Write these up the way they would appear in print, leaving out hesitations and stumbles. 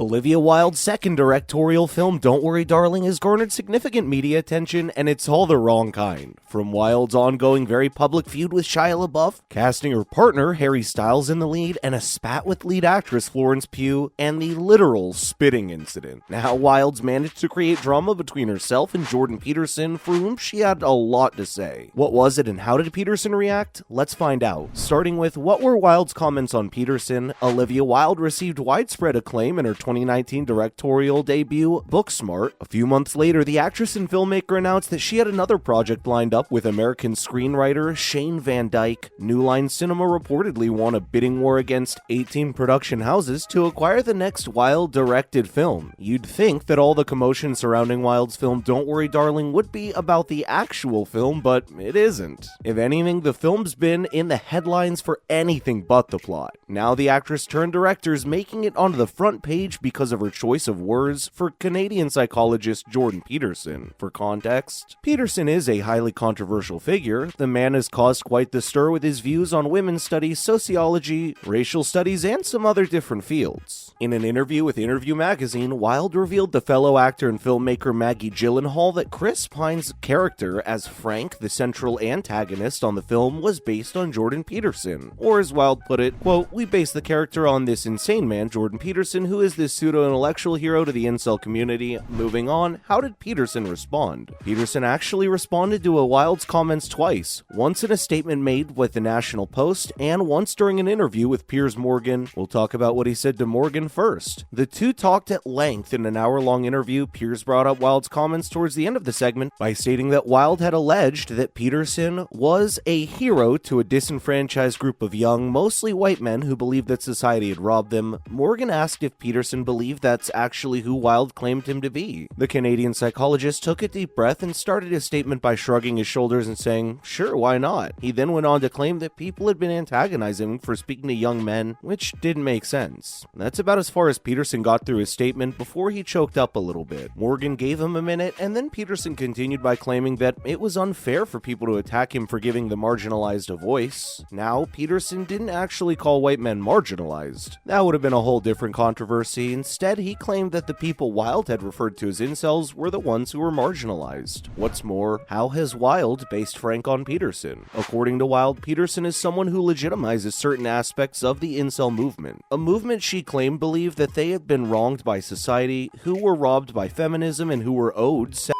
Olivia Wilde's second directorial film, Don't Worry Darling, has garnered significant media attention, and it's all the wrong kind. From Wilde's ongoing very public feud with Shia LaBeouf, casting her partner Harry Styles in the lead, and a spat with lead actress Florence Pugh, and the literal spitting incident. Now, Wilde's managed to create drama between herself and Jordan Peterson, for whom she had a lot to say. What was it and how did Peterson react? Let's find out. Starting with what were Wilde's comments on Peterson, Olivia Wilde received widespread acclaim in her 2019 directorial debut, Booksmart. A few months later, the actress and filmmaker announced that she had another project lined up with American screenwriter Shane Van Dyke. New Line Cinema reportedly won a bidding war against 18 production houses to acquire the next Wilde-directed film. You'd think that all the commotion surrounding Wilde's film Don't Worry Darling would be about the actual film, but it isn't. If anything, the film's been in the headlines for anything but the plot. Now the actress turned director is making it onto the front page because of her choice of words for Canadian psychologist Jordan Peterson. For context, Peterson is a highly controversial figure. The man has caused quite the stir with his views on women's studies, sociology, racial studies, and some other different fields. In an interview with Interview magazine, Wilde revealed to fellow actor and filmmaker Maggie Gyllenhaal that Chris Pine's character as Frank, the central antagonist on the film, was based on Jordan Peterson. Or as Wilde put it, quote, "We based the character on this insane man, Jordan Peterson, who is this pseudo-intellectual hero to the incel community." Moving on, how did Peterson respond? Peterson actually responded to Wilde's comments twice, once in a statement made with the National Post, and once during an interview with Piers Morgan. We'll talk about what he said to Morgan first. The two talked at length in an hour-long interview. Piers brought up Wilde's comments towards the end of the segment by stating that Wilde had alleged that Peterson was a hero to a disenfranchised group of young, mostly white men who believed that society had robbed them. Morgan asked if Peterson believed that's actually who Wilde claimed him to be. The Canadian psychologist took a deep breath and started his statement by shrugging his shoulders and saying, "Sure, why not?" He then went on to claim that people had been antagonizing him for speaking to young men, which didn't make sense. That's about as far as Peterson got through his statement before he choked up a little bit. Morgan gave him a minute, and then Peterson continued by claiming that it was unfair for people to attack him for giving the marginalized a voice. Now, Peterson didn't actually call white men marginalized. That would have been a whole different controversy. Instead, he claimed that the people Wilde had referred to as incels were the ones who were marginalized. What's more, how has Wilde based Frank on Peterson? According to Wilde, Peterson is someone who legitimizes certain aspects of the incel movement. A movement she claimed believed that they had been wronged by society, who were robbed by feminism, and who were owed sex.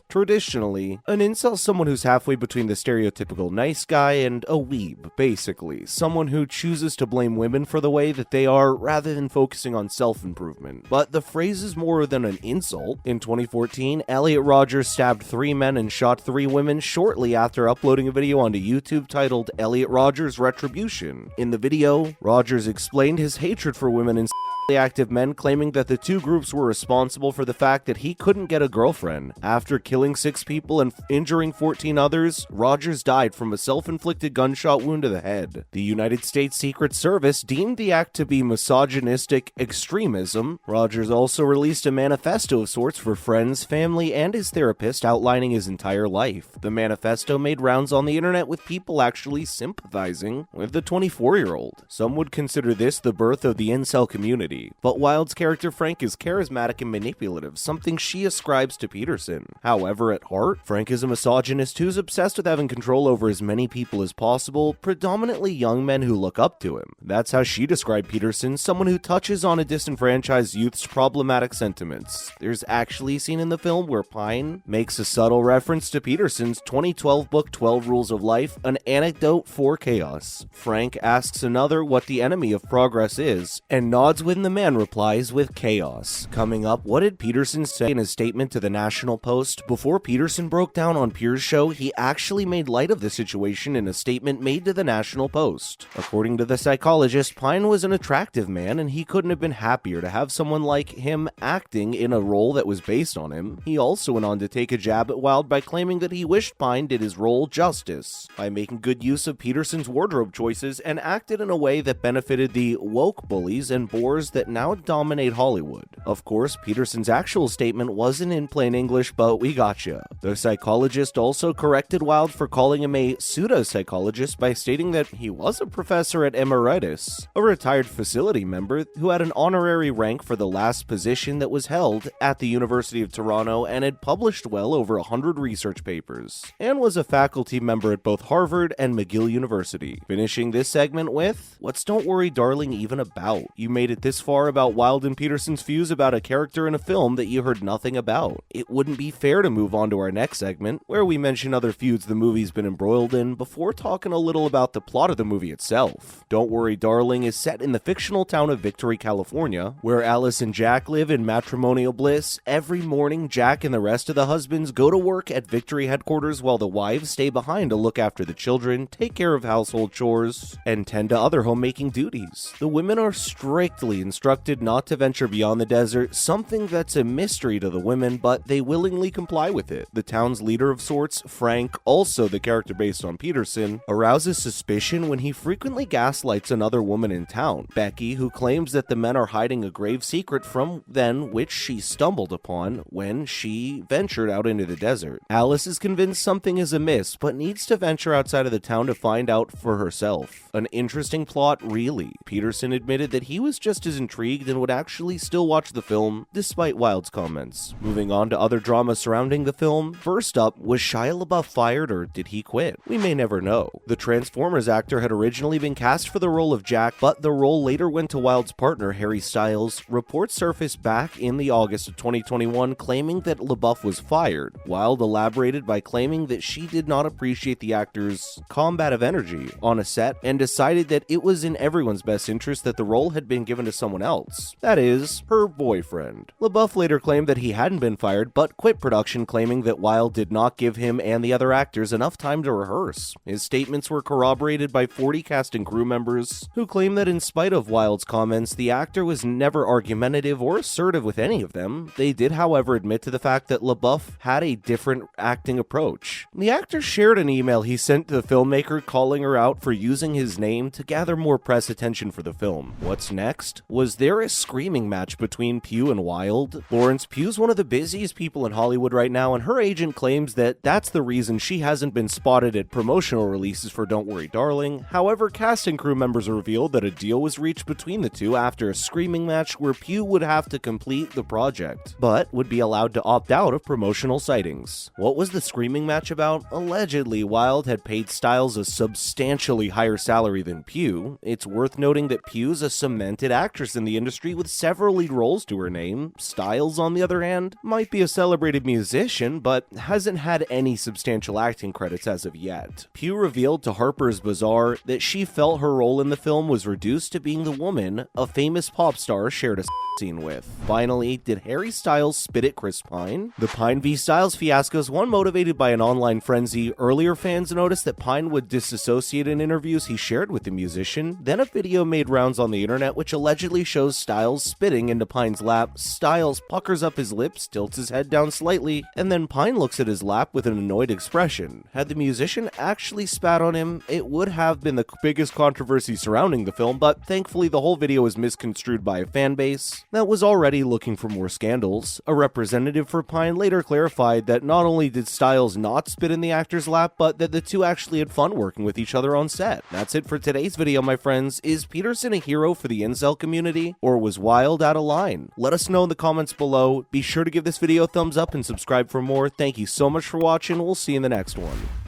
Traditionally, an incel is someone who's halfway between the stereotypical nice guy and a weeb, basically. Someone who chooses to blame women for the way that they are rather than focusing on self-improvement. But the phrase is more than an insult. In 2014, Elliot Rodgers stabbed 3 men and shot 3 women shortly after uploading a video onto YouTube titled Elliot Rodgers Retribution. In the video, Rodgers explained his hatred for women and active men, claiming that the two groups were responsible for the fact that he couldn't get a girlfriend. After killing 6 people and injuring 14 others, Rodgers died from a self-inflicted gunshot wound to the head. The United States Secret Service deemed the act to be misogynistic extremism. Rodgers also released a manifesto of sorts for friends, family, and his therapist outlining his entire life. The manifesto made rounds on the internet with people actually sympathizing with the 24-year-old. Some would consider this the birth of the incel community. But Wilde's character Frank is charismatic and manipulative, something she ascribes to Peterson. However, at heart, Frank is a misogynist who's obsessed with having control over as many people as possible, predominantly young men who look up to him. That's how she described Peterson, someone who touches on a disenfranchised youth's problematic sentiments. There's actually a scene in the film where Pine makes a subtle reference to Peterson's 2012 book 12 Rules of Life, an anecdote for chaos. Frank asks another what the enemy of progress is, and nods when the man replies with chaos. Coming up, what did Peterson say in his statement to the National Post? Before Peterson broke down on Piers' show, he actually made light of the situation in a statement made to the National Post. According to the psychologist, Pine was an attractive man, and he couldn't have been happier to have someone like him acting in a role that was based on him. He also went on to take a jab at Wilde by claiming that he wished Pine did his role justice by making good use of Peterson's wardrobe choices and acted in a way that benefited the woke bullies and bores that now dominate Hollywood. Of course, Peterson's actual statement wasn't in plain English, but we gotcha. The psychologist also corrected Wilde for calling him a pseudo-psychologist by stating that he was a professor at Emeritus, a retired facility member who had an honorary rank for the last position that was held at the University of Toronto and had published well over 100 research papers, and was a faculty member at both Harvard and McGill University. Finishing this segment with, what's Don't Worry Darling even about? You made it this far about Wilde and Peterson's views about a character in a film that you heard nothing about. It wouldn't be fair to move on to our next segment, where we mention other feuds the movie's been embroiled in before talking a little about the plot of the movie itself. Don't Worry Darling is set in the fictional town of Victory, California, where Alice and Jack live in matrimonial bliss. Every morning, Jack and the rest of the husbands go to work at Victory headquarters while the wives stay behind to look after the children, take care of household chores, and tend to other homemaking duties. The women are strictly instructed not to venture beyond the desert, something that's a mystery to the women, but they willingly comply with it. The town's leader of sorts, Frank, also the character based on Peterson, arouses suspicion when he frequently gaslights another woman in town, Becky, who claims that the men are hiding a grave secret from them which she stumbled upon when she ventured out into the desert. Alice is convinced something is amiss, but needs to venture outside of the town to find out for herself. An interesting plot, really. Peterson admitted that he was just as intrigued and would actually still watch the film, despite Wilde's comments. Moving on to other drama surrounding the film, first up, was Shia LaBeouf fired or did he quit? We may never know. The Transformers actor had originally been cast for the role of Jack, but the role later went to Wilde's partner, Harry Styles. Reports surfaced back in the August of 2021 claiming that LaBeouf was fired. Wilde elaborated by claiming that she did not appreciate the actor's combative energy on a set and decided that it was in everyone's best interest that the role had been given to someone else. That is, her boyfriend. LaBeouf later claimed that he hadn't been fired, but quit production, claiming that Wilde did not give him and the other actors enough time to rehearse. His statements were corroborated by 40 cast and crew members, who claimed that in spite of Wilde's comments, the actor was never argumentative or assertive with any of them. They did, however, admit to the fact that LaBeouf had a different acting approach. The actor shared an email he sent to the filmmaker calling her out for using his name to gather more press attention for the film. What's next? Was there a screaming match between Pugh and Wilde? Lawrence Pugh's one of the busiest people in Hollywood right now, and her agent claims that that's the reason she hasn't been spotted at promotional releases for Don't Worry Darling. However, cast and crew members revealed that a deal was reached between the two after a screaming match where Pugh would have to complete the project, but would be allowed to opt out of promotional sightings. What was the screaming match about? Allegedly, Wilde had paid Styles a substantially higher salary than Pugh. It's worth noting that Pugh's a cemented actress in the industry with several lead roles to her name. Styles, on the other hand, might be a celebrated musician, but hasn't had any substantial acting credits as of yet. Pugh revealed to Harper's Bazaar that she felt her role in the film was reduced to being the woman a famous pop star shared a scene with. Finally, did Harry Styles spit at Chris Pine? The Pine v. Styles fiasco is one motivated by an online frenzy. Earlier, fans noticed that Pine would disassociate in interviews he shared with the musician. Then a video made rounds on the internet which allegedly shows Styles spitting into Pine's lap. Styles puckers up his lips, tilts his head down slightly, and then Pine looks at his lap with an annoyed expression. Had the musician actually spat on him, it would have been the biggest controversy surrounding the film, but thankfully the whole video was misconstrued by a fan base that was already looking for more scandals. A representative for Pine later clarified that not only did Styles not spit in the actor's lap, but that the two actually had fun working with each other on set. That's it for today's video, my friends. Is Peterson a hero for the Incel community, or was Wilde out of line? Let us know in the comments below. Be sure to give this video a thumbs up and subscribe for more. Thank you so much for watching. We'll see you in the next one.